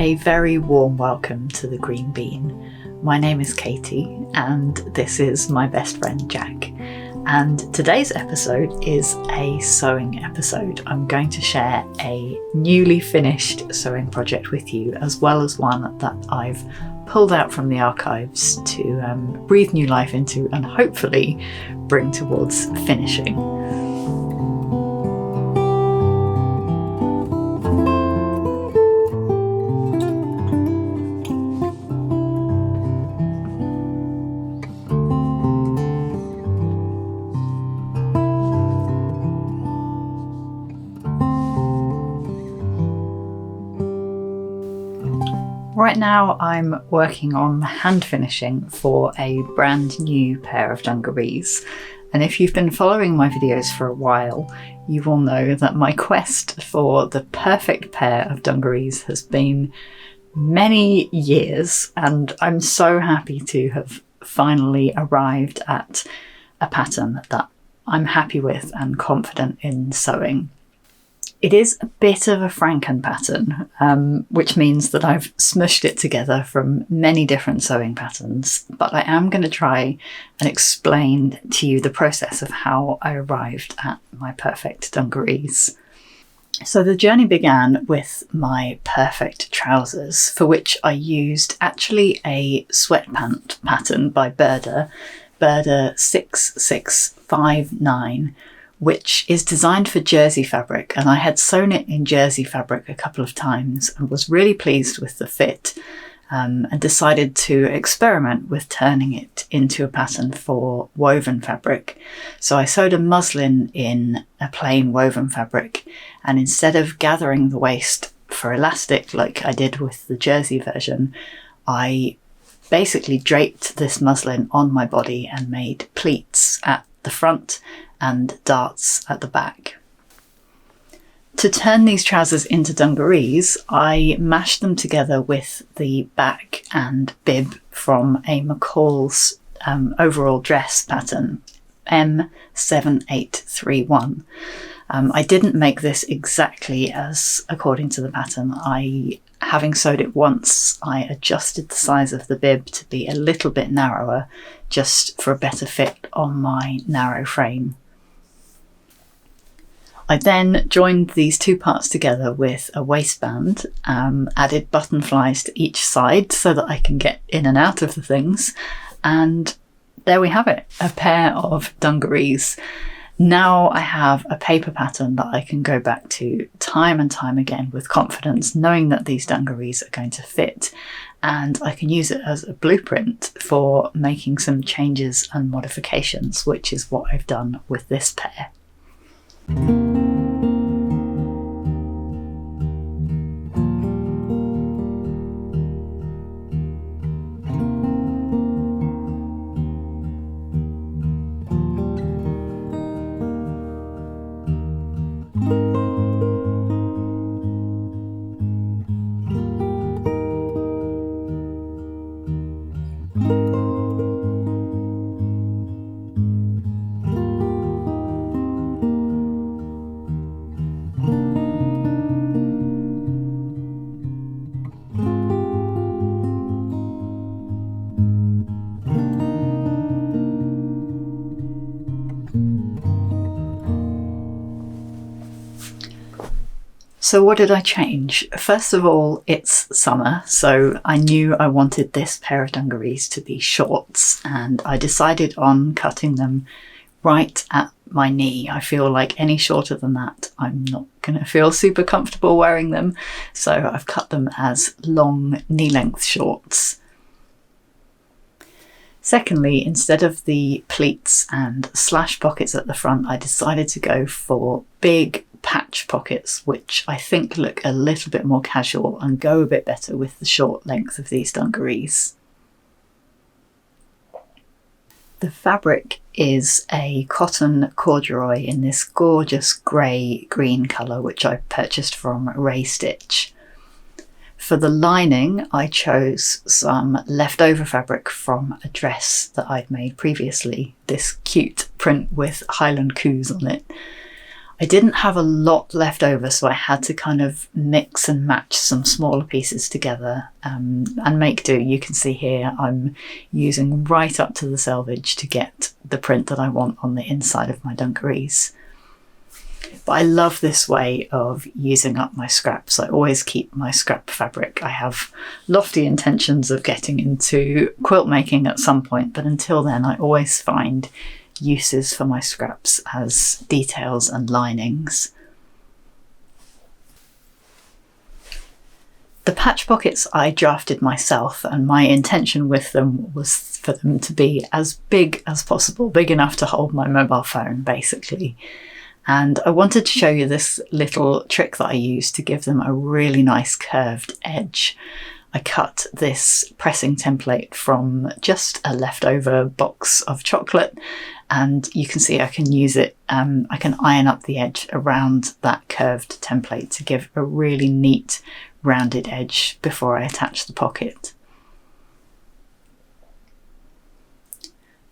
A very warm welcome to the Green Bean. My name is Katie and this is my best friend Jack. And today's episode is a sewing episode. I'm going to share a newly finished sewing project with you, as well as one that I've pulled out from the archives to breathe new life into and hopefully bring towards finishing. Right now I'm working on hand finishing for a brand new pair of dungarees, and if you've been following my videos for a while you will know that my quest for the perfect pair of dungarees has been many years, and I'm so happy to have finally arrived at a pattern that I'm happy with and confident in sewing. It is a bit of a Franken pattern, which means that I've smushed it together from many different sewing patterns, but I am going to try and explain to you the process of how I arrived at my perfect dungarees. So the journey began with my perfect trousers, for which I used actually a sweatpant pattern by Burda 6659, which is designed for jersey fabric, and I had sewn it in jersey fabric a couple of times and was really pleased with the fit, and decided to experiment with turning it into a pattern for woven fabric. So I sewed a muslin in a plain woven fabric, and instead of gathering the waist for elastic like I did with the jersey version, I basically draped this muslin on my body and made pleats at the front and darts at the back. To turn these trousers into dungarees, I mashed them together with the back and bib from a McCall's overall dress pattern, M7831. I didn't make this exactly as according to the pattern. Having sewed it once, I adjusted the size of the bib to be a little bit narrower, just for a better fit on my narrow frame. I then joined these two parts together with a waistband, added button flies to each side so that I can get in and out of the things, and there we have it, a pair of dungarees. Now I have a paper pattern that I can go back to time and time again with confidence, knowing that these dungarees are going to fit, and I can use it as a blueprint for making some changes and modifications, which is what I've done with this pair. So what did I change? First of all, it's summer, so I knew I wanted this pair of dungarees to be shorts, and I decided on cutting them right at my knee. I feel like any shorter than that, I'm not going to feel super comfortable wearing them, so I've cut them as long knee-length shorts. Secondly, instead of the pleats and slash pockets at the front, I decided to go for big patch pockets, which I think look a little bit more casual and go a bit better with the short length of these dungarees. The fabric is a cotton corduroy in this gorgeous grey-green colour, which I purchased from Ray Stitch. For the lining, I chose some leftover fabric from a dress that I'd made previously, this cute print with Highland coos on it. I didn't have a lot left over, so I had to kind of mix and match some smaller pieces together and make do. You can see here I'm using right up to the selvage to get the print that I want on the inside of my dungarees. But I love this way of using up my scraps. I always keep my scrap fabric. I have lofty intentions of getting into quilt making at some point, but until then I always find uses for my scraps as details and linings. The patch pockets I drafted myself, and my intention with them was for them to be as big as possible, big enough to hold my mobile phone basically. And I wanted to show you this little trick that I used to give them a really nice curved edge. I cut this pressing template from just a leftover box of chocolate, and you can see I can use it, I can iron up the edge around that curved template to give a really neat rounded edge before I attach the pocket.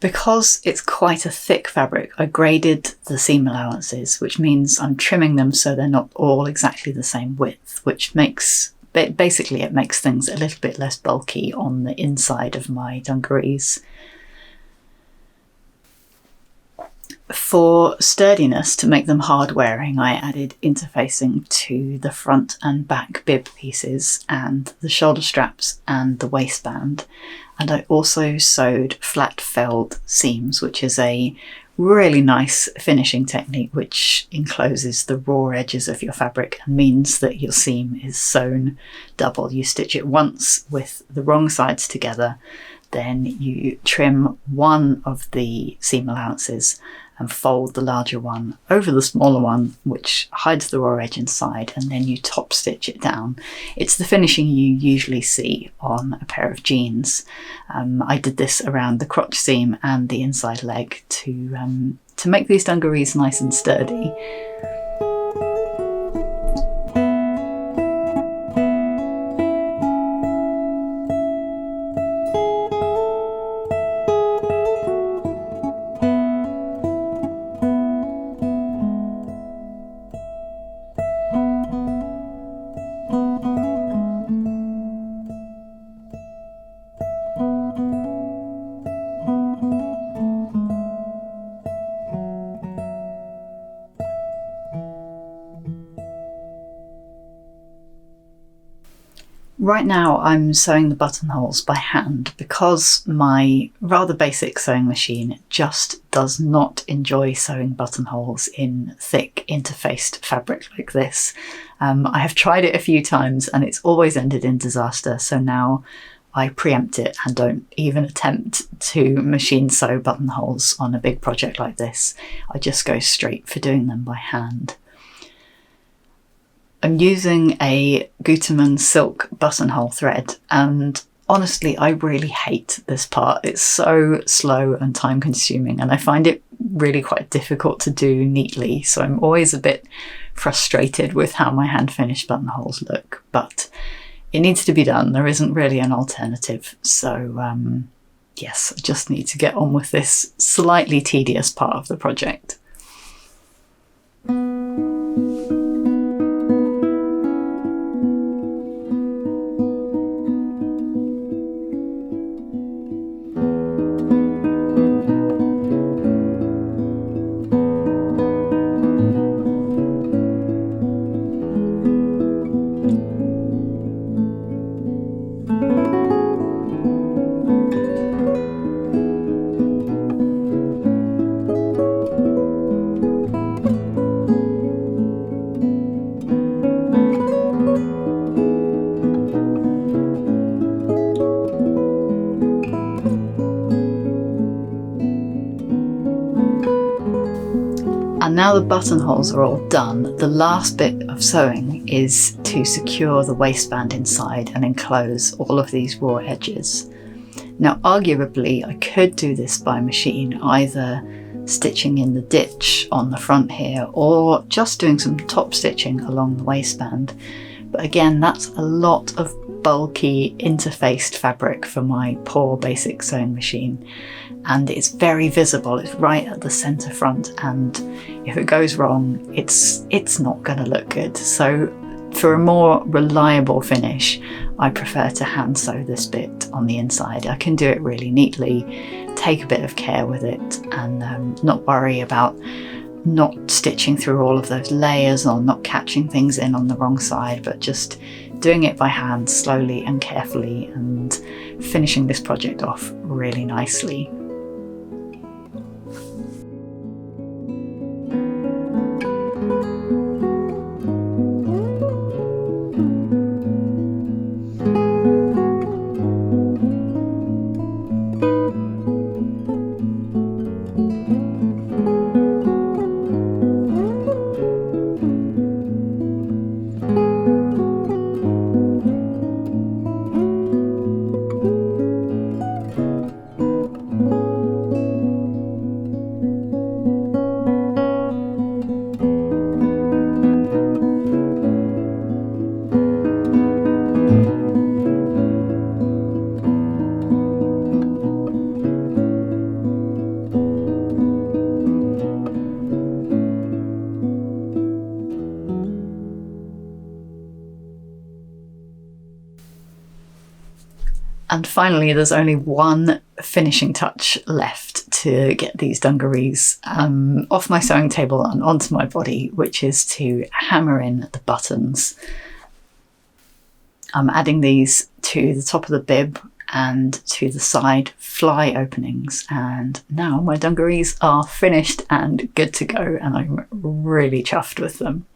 Because it's quite a thick fabric, I graded the seam allowances, which means I'm trimming them so they're not all exactly the same width, which makes, basically it makes things a little bit less bulky on the inside of my dungarees. For sturdiness, to make them hard wearing, I added interfacing to the front and back bib pieces and the shoulder straps and the waistband. And I also sewed flat felled seams, which is a really nice finishing technique which encloses the raw edges of your fabric and means that your seam is sewn double. You stitch it once with the wrong sides together, then you trim one of the seam allowances and fold the larger one over the smaller one, which hides the raw edge inside, and then you top stitch it down. It's the finishing you usually see on a pair of jeans. I did this around the crotch seam and the inside leg to make these dungarees nice and sturdy. Right now I'm sewing the buttonholes by hand because my rather basic sewing machine just does not enjoy sewing buttonholes in thick interfaced fabric like this. I have tried it a few times and it's always ended in disaster, so now I preempt it and don't even attempt to machine sew buttonholes on a big project like this. I just go straight for doing them by hand. I'm using a Gutermann silk buttonhole thread, and honestly I really hate this part. It's so slow and time consuming and I find it really quite difficult to do neatly, so I'm always a bit frustrated with how my hand finished buttonholes look, but it needs to be done. There isn't really an alternative, so yes, I just need to get on with this slightly tedious part of the project. And now the buttonholes are all done, the last bit of sewing is to secure the waistband inside and enclose all of these raw edges. Now arguably I could do this by machine, either stitching in the ditch on the front here or just doing some top stitching along the waistband. But again, that's a lot of bulky interfaced fabric for my poor basic sewing machine, and it's very visible. It's right at the centre front, and if it goes wrong, it's not going to look good. So for a more reliable finish, I prefer to hand sew this bit on the inside. I can do it really neatly, take a bit of care with it, and not worry about not stitching through all of those layers or not catching things in on the wrong side, but just doing it by hand slowly and carefully and finishing this project off really nicely. And finally, there's only one finishing touch left to get these dungarees off my sewing table and onto my body, which is to hammer in the buttons. I'm adding these to the top of the bib and to the side fly openings, and now my dungarees are finished and good to go, and I'm really chuffed with them.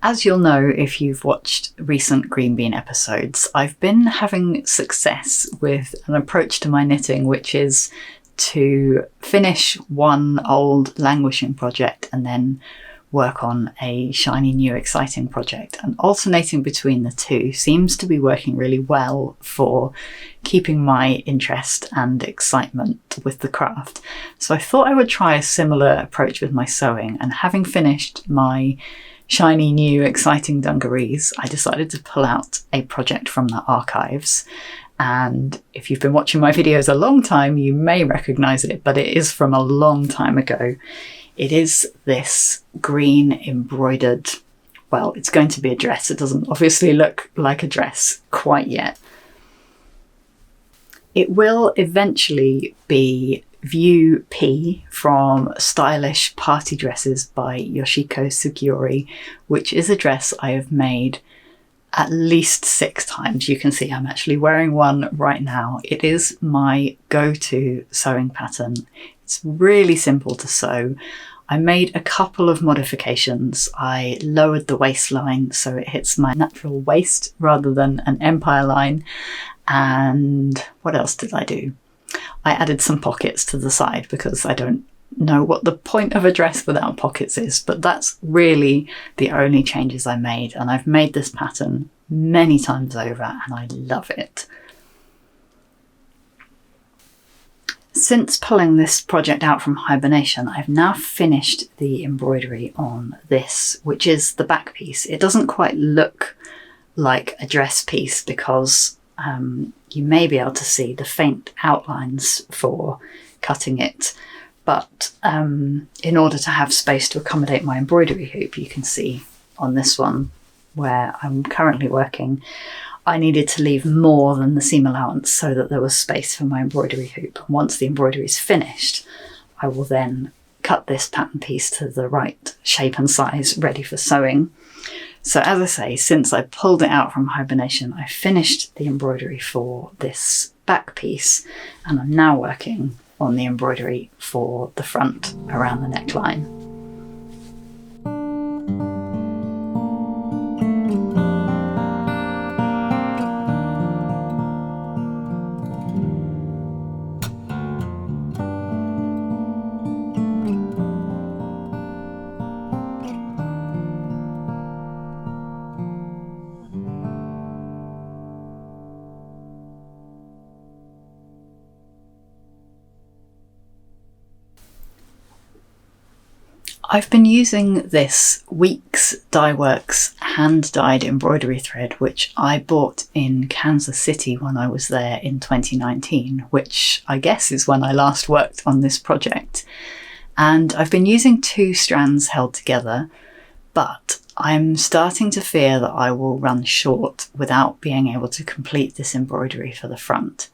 As you'll know if you've watched recent Green Bean episodes, I've been having success with an approach to my knitting, which is to finish one old languishing project and then work on a shiny new exciting project. And alternating between the two seems to be working really well for keeping my interest and excitement with the craft. So I thought I would try a similar approach with my sewing, and having finished my shiny new exciting dungarees, I decided to pull out a project from the archives. And if you've been watching my videos a long time, you may recognise it, but it is from a long time ago. It is this green embroidered, well, it's going to be a dress. It doesn't obviously look like a dress quite yet. It will eventually be View P from Stylish Party Dresses by Yoshiko Tsukiori, which is a dress I have made at least 6 times. You can see I'm actually wearing one right now. It is my go-to sewing pattern. It's really simple to sew. I made a couple of modifications. I lowered the waistline so it hits my natural waist rather than an empire line. And what else did I do? I added some pockets to the side because I don't know what the point of a dress without pockets is, but that's really the only changes I made, and I've made this pattern many times over and I love it. Since pulling this project out from hibernation, I've now finished the embroidery on this, which is the back piece. It doesn't quite look like a dress piece because you may be able to see the faint outlines for cutting it, but in order to have space to accommodate my embroidery hoop, you can see on this one where I'm currently working, I needed to leave more than the seam allowance so that there was space for my embroidery hoop. And once the embroidery is finished, I will then cut this pattern piece to the right shape and size, ready for sewing. So as I say, since I pulled it out from hibernation, I finished the embroidery for this back piece, and I'm now working on the embroidery for the front around the neckline. I've been using this Weeks Dye Works hand-dyed embroidery thread, which I bought in Kansas City when I was there in 2019, which I guess is when I last worked on this project. And I've been using 2 strands held together, but I'm starting to fear that I will run short without being able to complete this embroidery for the front.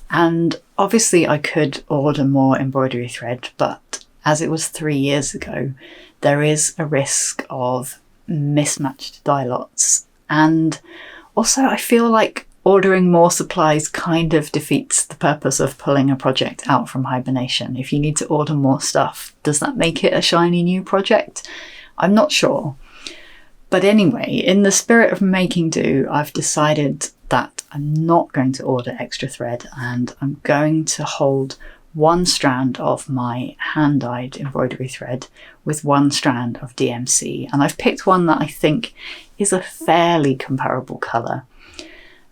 And obviously I could order more embroidery thread, but as it was 3 years ago, there is a risk of mismatched dye lots. And also I feel like ordering more supplies kind of defeats the purpose of pulling a project out from hibernation. If you need to order more stuff, does that make it a shiny new project? I'm not sure. But anyway, in the spirit of making do, I've decided that I'm not going to order extra thread, and I'm going to hold 1 strand of my hand-dyed embroidery thread with 1 strand of DMC, and I've picked one that I think is a fairly comparable colour.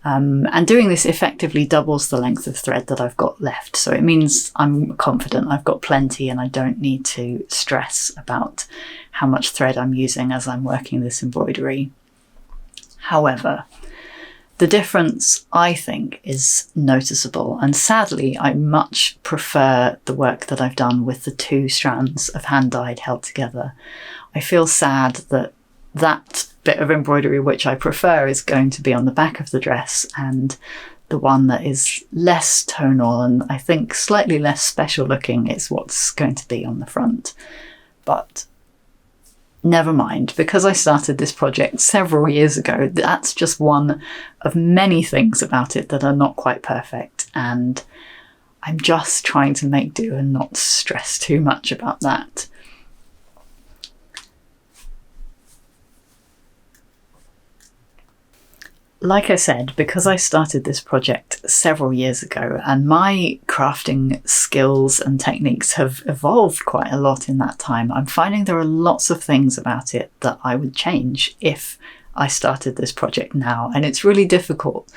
And doing this effectively doubles the length of thread that I've got left, so it means I'm confident I've got plenty and I don't need to stress about how much thread I'm using as I'm working this embroidery. However, the difference, I think, is noticeable, and sadly I much prefer the work that I've done with the 2 strands of hand-dyed held together. I feel sad that that bit of embroidery which I prefer is going to be on the back of the dress, and the one that is less tonal and I think slightly less special looking is what's going to be on the front. But never mind, because I started this project several years ago, that's just one of many things about it that are not quite perfect, and I'm just trying to make do and not stress too much about that. Like I said, because I started this project several years ago and my crafting skills and techniques have evolved quite a lot in that time, I'm finding there are lots of things about it that I would change if I started this project now. And it's really difficult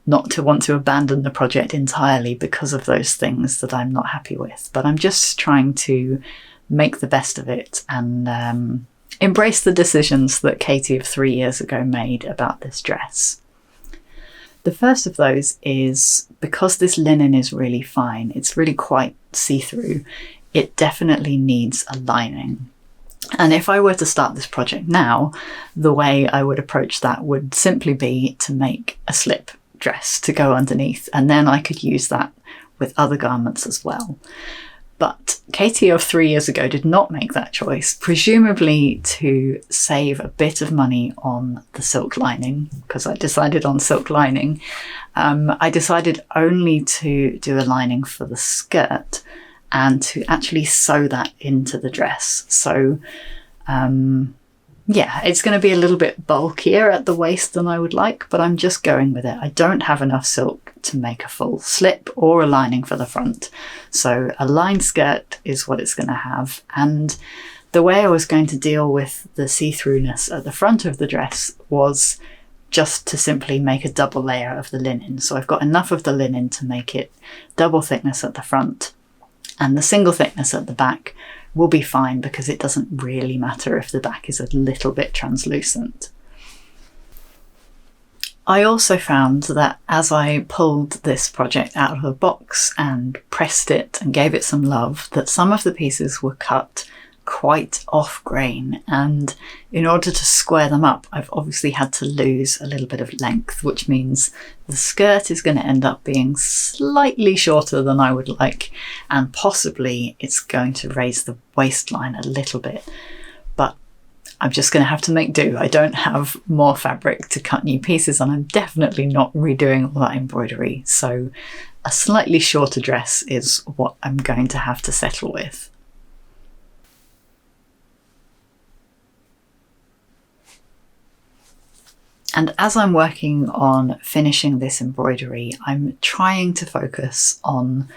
not to want to abandon the project entirely because of those things that I'm not happy with. But I'm just trying to make the best of it and embrace the decisions that Katie of 3 years ago made about this dress. The first of those is, because this linen is really fine, it's really quite see-through, it definitely needs a lining. And if I were to start this project now, the way I would approach that would simply be to make a slip dress to go underneath, and then I could use that with other garments as well. But Katie of 3 years ago did not make that choice, presumably to save a bit of money on the silk lining, because I decided on silk lining. I decided only to do a lining for the skirt and to actually sew that into the dress. So yeah, it's going to be a little bit bulkier at the waist than I would like, but I'm just going with it. I don't have enough silk to make a full slip or a lining for the front. So a lined skirt is what it's going to have. And the way I was going to deal with the see-throughness at the front of the dress was just to simply make a double layer of the linen. So I've got enough of the linen to make it double thickness at the front, and the single thickness at the back will be fine because it doesn't really matter if the back is a little bit translucent. I also found that as I pulled this project out of the box and pressed it and gave it some love, that some of the pieces were cut quite off grain, and in order to square them up I've obviously had to lose a little bit of length, which means the skirt is going to end up being slightly shorter than I would like, and possibly it's going to raise the waistline a little bit. But I'm just going to have to make do. I don't have more fabric to cut new pieces, and I'm definitely not redoing all that embroidery. So a slightly shorter dress is what I'm going to have to settle with. And as I'm working on finishing this embroidery, I'm trying to focus on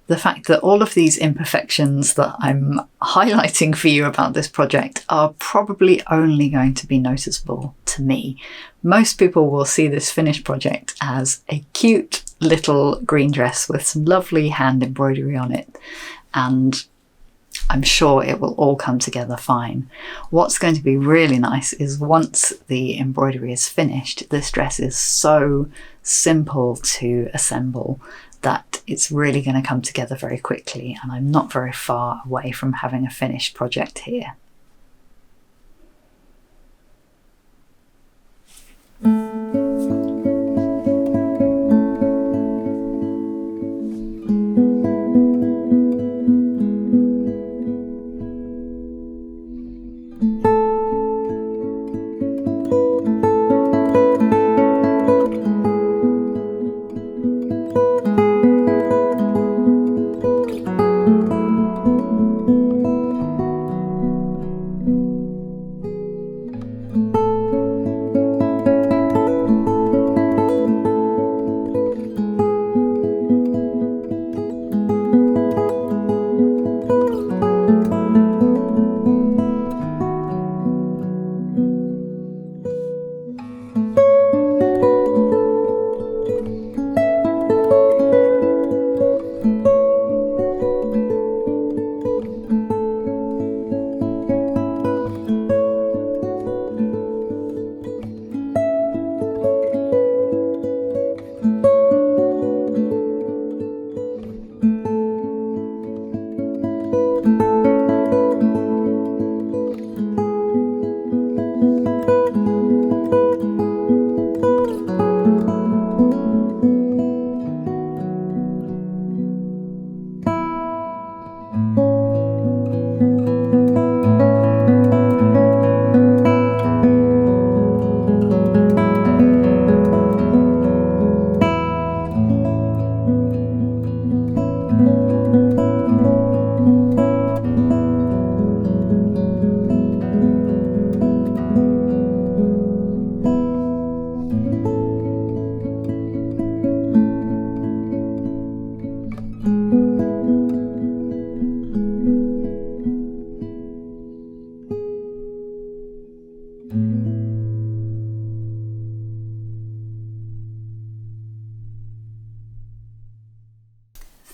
the fact that all of these imperfections that I'm highlighting for you about this project are probably only going to be noticeable to me. Most people will see this finished project as a cute little green dress with some lovely hand embroidery on it, and I'm sure it will all come together fine. What's going to be really nice is once the embroidery is finished, this dress is so simple to assemble that it's really going to come together very quickly, and I'm not very far away from having a finished project here.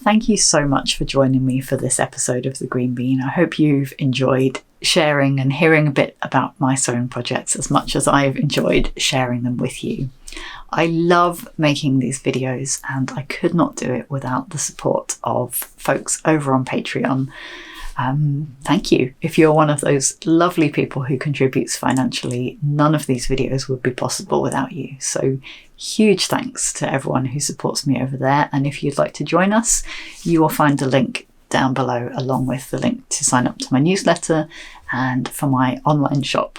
Thank you so much for joining me for this episode of The Green Bean. I hope you've enjoyed sharing and hearing a bit about my sewing projects as much as I've enjoyed sharing them with you. I love making these videos, and I could not do it without the support of folks over on Patreon. Thank you. If you're one of those lovely people who contributes financially, none of these videos would be possible without you. So huge thanks to everyone who supports me over there. And if you'd like to join us, you will find a link down below, along with the link to sign up to my newsletter and for my online shop.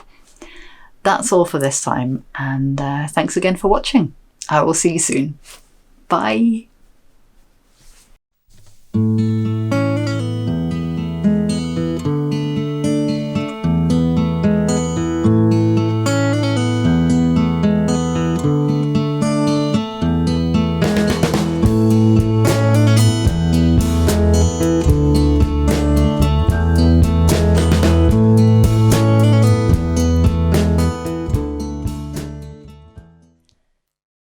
That's all for this time, and thanks again for watching. I will see you soon. Bye.